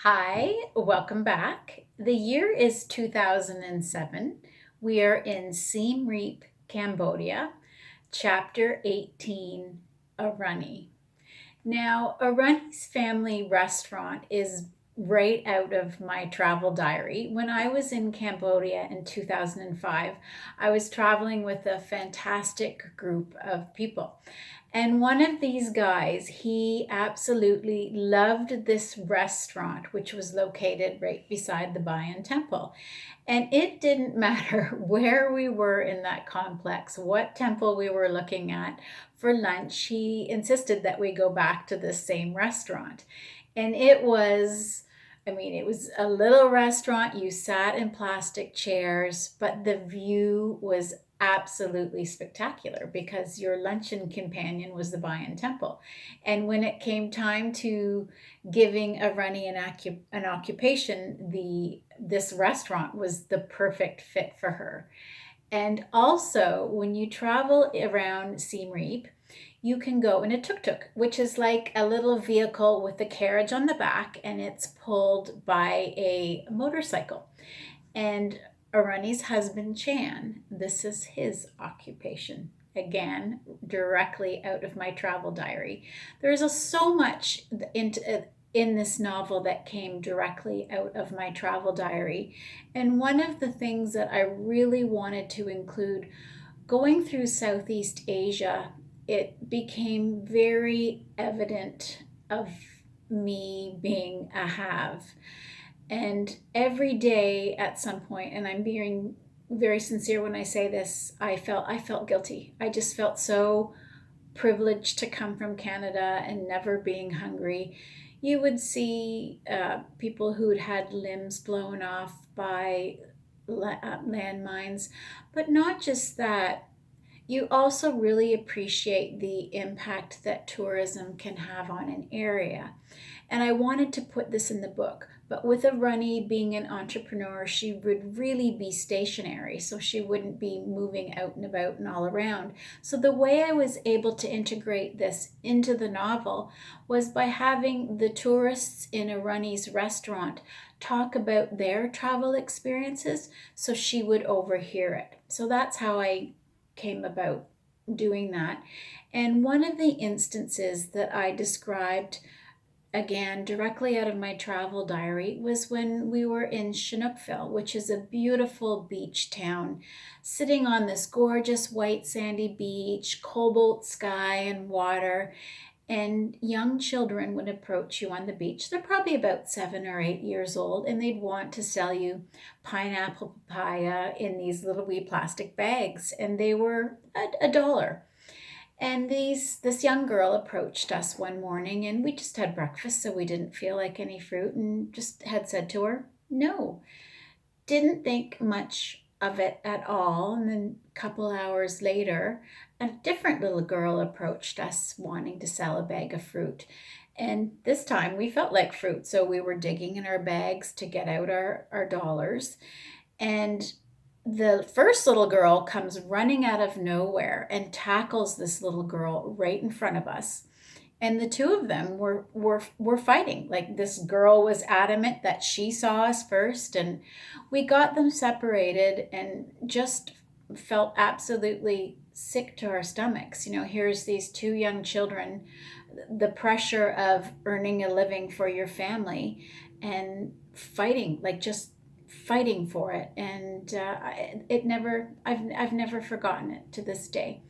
Hi, welcome back. The year is 2007. We are in Siem Reap, Cambodia, chapter 18, Arunny. Now, Arunny's family restaurant is right out of my travel diary. When I was in Cambodia in 2005, I was traveling with a fantastic group of people. And one of these guys, he absolutely loved this restaurant, which was located right beside the Bayan Temple. And it didn't matter where we were in that complex, what temple we were looking at for lunch, he insisted that we go back to the same restaurant. And it was a little restaurant. You sat in plastic chairs, but the view was absolutely spectacular because your luncheon companion was the Bayan Temple. And when it came time to giving a runny an occupation, this restaurant was the perfect fit for her. And also, when you travel around Siem Reap, you can go in a tuk-tuk, which is like a little vehicle with a carriage on the back, and it's pulled by a motorcycle. And Arani's husband, Chan, this is his occupation. Again, directly out of my travel diary. There's so much in this novel that came directly out of my travel diary. And one of the things that I really wanted to include going through Southeast Asia, it became very evident of me being a have. And every day at some point, and I'm being very sincere when I say this, I felt guilty. I just felt so privileged to come from Canada and never being hungry. You would see people who'd had limbs blown off by landmines, but not just that. You also really appreciate the impact that tourism can have on an area. And I wanted to put this in the book, but with Arunny being an entrepreneur, she would really be stationary, so she wouldn't be moving out and about and all around. So the way I was able to integrate this into the novel was by having the tourists in Arunny's restaurant talk about their travel experiences so she would overhear it. So that's how I came about doing that. And one of the instances that I described, again, directly out of my travel diary, was when we were in Chinook Ville, which is a beautiful beach town, sitting on this gorgeous white sandy beach, cobalt sky and water. And young children would approach you on the beach. They're probably about 7 or 8 years old, and they'd want to sell you pineapple papaya in these little wee plastic bags, and they were a dollar. And this young girl approached us one morning, and we just had breakfast, so we didn't feel like any fruit, and just had said to her, no. Didn't think much of it at all. And then a couple hours later, a different little girl approached us wanting to sell a bag of fruit. And this time we felt like fruit, so we were digging in our bags to get out our dollars. And the first little girl comes running out of nowhere and tackles this little girl right in front of us. And the two of them were fighting. Like, this girl was adamant that she saw us first, and we got them separated and just felt absolutely sick to our stomachs. Here's these two young children, the pressure of earning a living for your family and fighting, like just fighting for it. And I've never forgotten it to this day.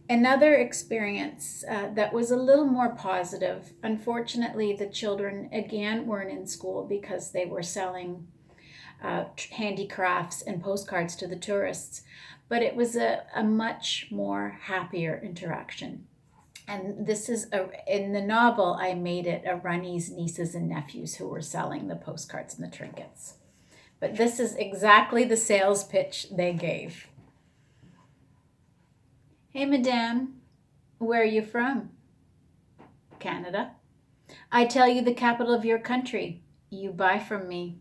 Another experience that was a little more positive. Unfortunately, the children again weren't in school because they were selling handicrafts and postcards to the tourists, but it was a much more happier interaction. And in the novel, I made it Arunny's nieces and nephews who were selling the postcards and the trinkets. But this is exactly the sales pitch they gave. Hey, madame, where are you from? Canada. I tell you the capital of your country. You buy from me.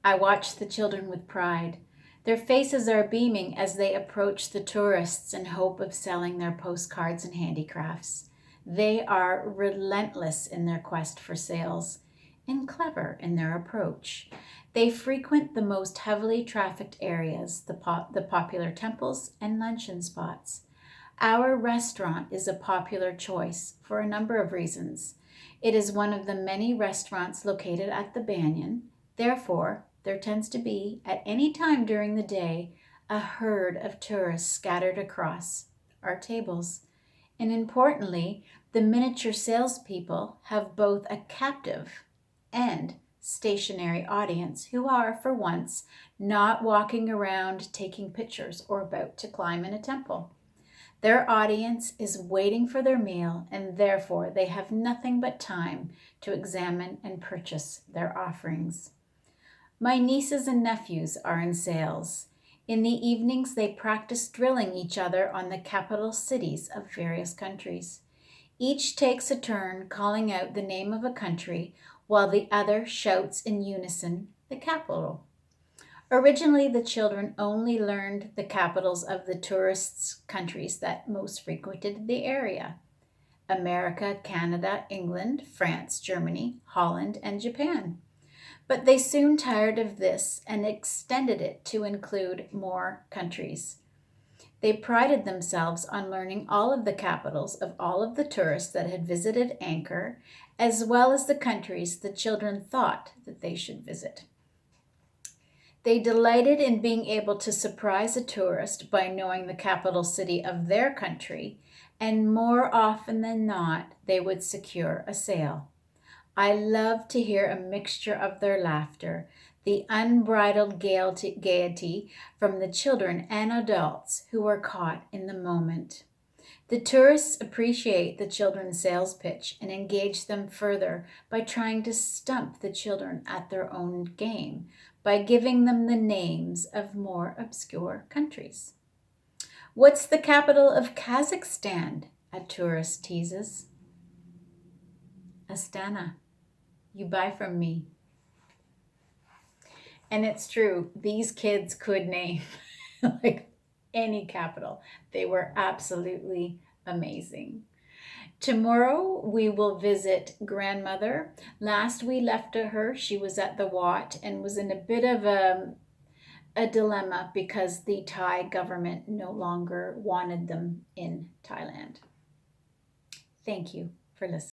I watch the children with pride. Their faces are beaming as they approach the tourists in hope of selling their postcards and handicrafts. They are relentless in their quest for sales. and clever in their approach. They frequent the most heavily trafficked areas, the popular temples and luncheon spots. Our restaurant is a popular choice for a number of reasons. It is one of the many restaurants located at the Banyan. Therefore, there tends to be, at any time during the day, a herd of tourists scattered across our tables. And importantly, the miniature salespeople have both a captive and stationary audience who are, for once, not walking around taking pictures or about to climb in a temple. Their audience is waiting for their meal, and therefore they have nothing but time to examine and purchase their offerings. My nieces and nephews are in sales. In the evenings, they practice drilling each other on the capital cities of various countries. Each takes a turn calling out the name of a country while the other shouts in unison the capital. Originally, the children only learned the capitals of the tourists' countries that most frequented the area: America, Canada, England, France, Germany, Holland, and Japan. But they soon tired of this and extended it to include more countries. They prided themselves on learning all of the capitals of all of the tourists that had visited Angkor, as well as the countries the children thought that they should visit. They delighted in being able to surprise a tourist by knowing the capital city of their country, and more often than not, they would secure a sale. I love to hear a mixture of their laughter, the unbridled gaiety from the children and adults who are caught in the moment. The tourists appreciate the children's sales pitch and engage them further by trying to stump the children at their own game by giving them the names of more obscure countries. What's the capital of Kazakhstan? A tourist teases. Astana. You buy from me. And it's true, these kids could name like any capital. They were absolutely amazing. Tomorrow we will visit grandmother. Last we left her, she was at the Wat and was in a bit of a dilemma because the Thai government no longer wanted them in Thailand. Thank you for listening.